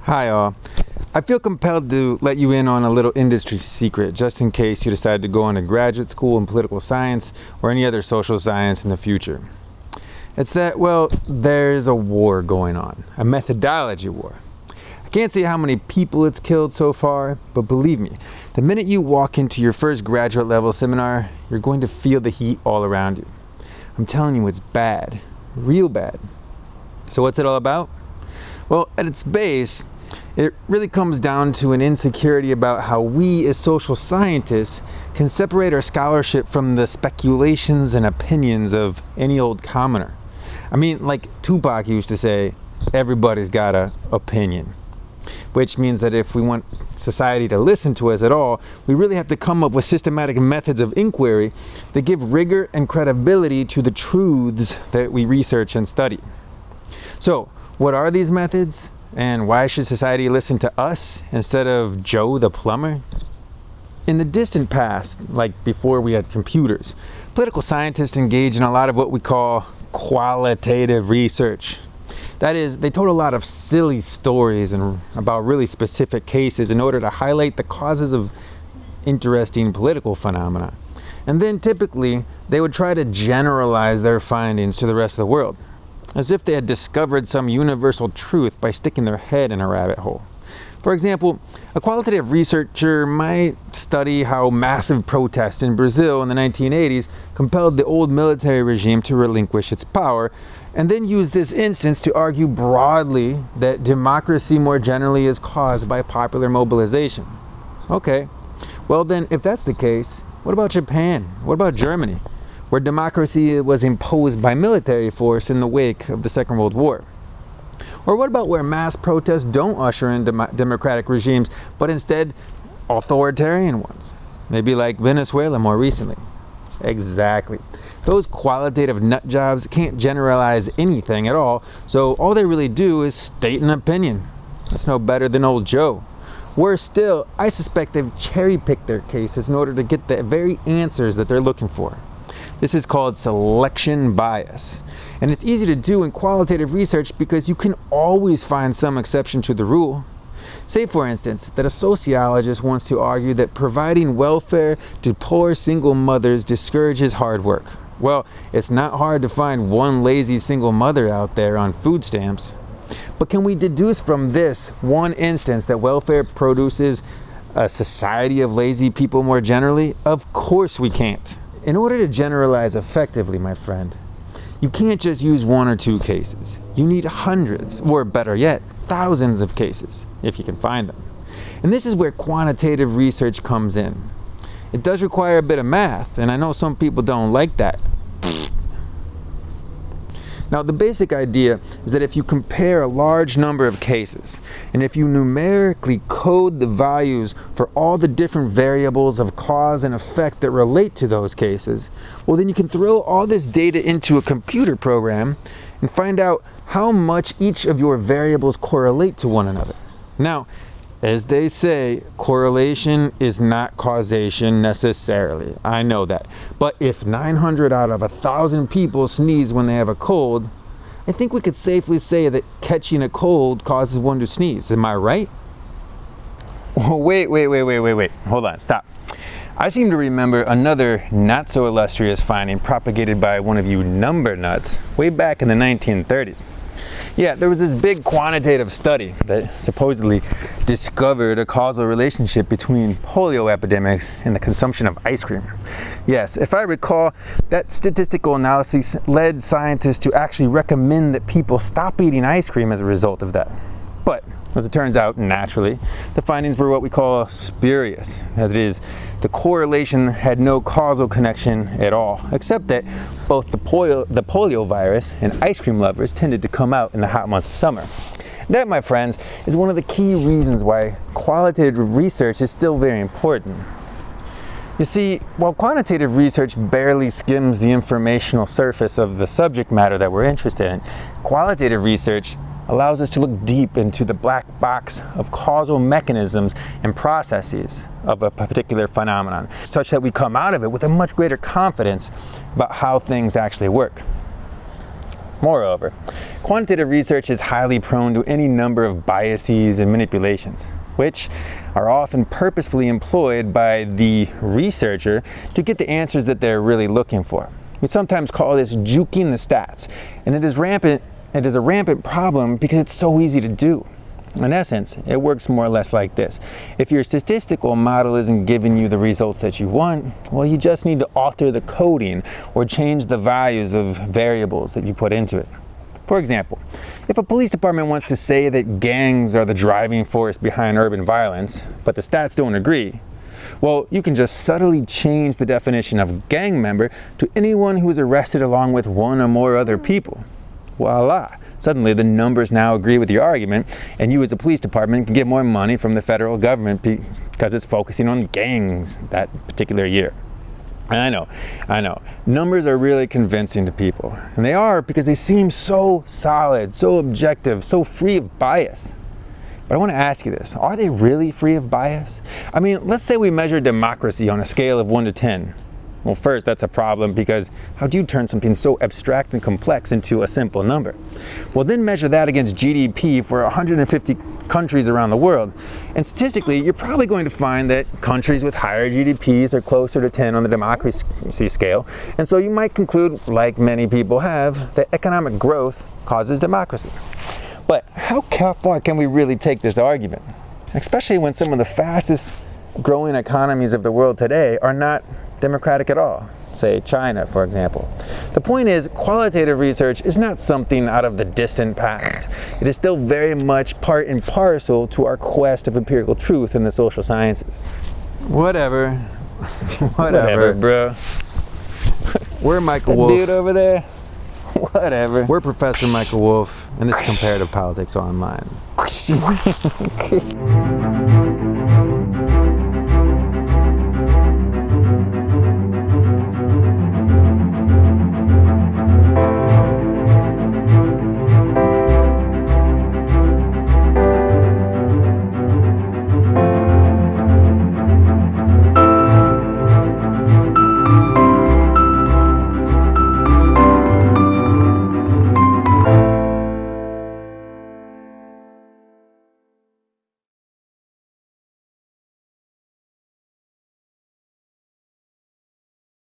Hi all. I feel compelled to let you in on a little industry secret just in case you decide to go into graduate school in political science or any other social science in the future. It's that, well, there's a war going on, a methodology war. I can't say how many people it's killed so far, but believe me, the minute you walk into your first graduate level seminar, you're going to feel the heat all around you. I'm telling you, it's bad, real bad. So what's it all about? Well, at its base, it really comes down to an insecurity about how we as social scientists can separate our scholarship from the speculations and opinions of any old commoner. I mean, like Tupac used to say, everybody's got an opinion. Which means that if we want society to listen to us at all, we really have to come up with systematic methods of inquiry that give rigor and credibility to the truths that we research and study. So, what are these methods? And why should society listen to us instead of Joe the plumber? In the distant past, like before we had computers, political scientists engaged in a lot of what we call qualitative research. That is, they told a lot of silly stories and about really specific cases in order to highlight the causes of interesting political phenomena. And then typically, they would try to generalize their findings to the rest of the world, as if they had discovered some universal truth by sticking their head in a rabbit hole. For example, a qualitative researcher might study how massive protests in Brazil in the 1980s compelled the old military regime to relinquish its power, and then use this instance to argue broadly that democracy more generally is caused by popular mobilization. Okay, well then, if that's the case, what about Japan? What about Germany, where democracy was imposed by military force in the wake of the Second World War? Or what about where mass protests don't usher in democratic regimes, but instead authoritarian ones? Maybe like Venezuela more recently. Exactly. Those qualitative nut jobs can't generalize anything at all, so all they really do is state an opinion. That's no better than old Joe. Worse still, I suspect they've cherry-picked their cases in order to get the very answers that they're looking for. This is called selection bias. And it's easy to do in qualitative research because you can always find some exception to the rule. Say, for instance, that a sociologist wants to argue that providing welfare to poor single mothers discourages hard work. Well, it's not hard to find one lazy single mother out there on food stamps. But can we deduce from this one instance that welfare produces a society of lazy people more generally? Of course we can't. In order to generalize effectively, my friend, you can't just use one or two cases. You need hundreds, or better yet, thousands of cases, if you can find them. And this is where quantitative research comes in. It does require a bit of math, and I know some people don't like that. Now, the basic idea is that if you compare a large number of cases, and if you numerically code the values for all the different variables of cause and effect that relate to those cases, well, then you can throw all this data into a computer program and find out how much each of your variables correlate to one another. Now, as they say, correlation is not causation necessarily. I know that. But if 900 out of 1,000 people sneeze when they have a cold, I think we could safely say that catching a cold causes one to sneeze. Am I right? Oh, wait. Hold on, stop. I seem to remember another not so illustrious finding propagated by one of you number nuts way back in the 1930s. Yeah, there was this big quantitative study that supposedly discovered a causal relationship between polio epidemics and the consumption of ice cream. Yes, if I recall, that statistical analysis led scientists to actually recommend that people stop eating ice cream as a result of that. But, as it turns out, naturally, the findings were what we call spurious. That is, the correlation had no causal connection at all, except that both the polio virus and ice cream lovers tended to come out in the hot months of summer. That, my friends, is one of the key reasons why qualitative research is still very important. You see, while quantitative research barely skims the informational surface of the subject matter that we're interested in, qualitative research allows us to look deep into the black box of causal mechanisms and processes of a particular phenomenon, such that we come out of it with a much greater confidence about how things actually work. Moreover, quantitative research is highly prone to any number of biases and manipulations, which are often purposefully employed by the researcher to get the answers that they're really looking for. We sometimes call this juking the stats, and it is a rampant problem because it's so easy to do. In essence, it works more or less like this. If your statistical model isn't giving you the results that you want, well, you just need to alter the coding or change the values of variables that you put into it. For example, if a police department wants to say that gangs are the driving force behind urban violence, but the stats don't agree, well, you can just subtly change the definition of gang member to anyone who is arrested along with one or more other people. Voila! Suddenly the numbers now agree with your argument, and you as a police department can get more money from the federal government because it's focusing on gangs that particular year. And I know. Numbers are really convincing to people, and they are because they seem so solid, so objective, so free of bias. But I want to ask you this, are they really free of bias? I mean, let's say we measure democracy on a scale of 1 to 10. Well, first, that's a problem because how do you turn something so abstract and complex into a simple number? Well, then measure that against GDP for 150 countries around the world. And statistically, you're probably going to find that countries with higher GDPs are closer to 10 on the democracy scale. And so you might conclude, like many people have, that economic growth causes democracy. But how far can we really take this argument? Especially when some of the fastest growing economies of the world today are not democratic at all. Say China, for example. The point is, qualitative research is not something out of the distant past. It is still very much part and parcel to our quest of empirical truth in the social sciences. Whatever. Whatever, bro. We're Michael Wolff. Dude over there. Whatever. We're Professor Michael Wolff, and this is Comparative Politics Online.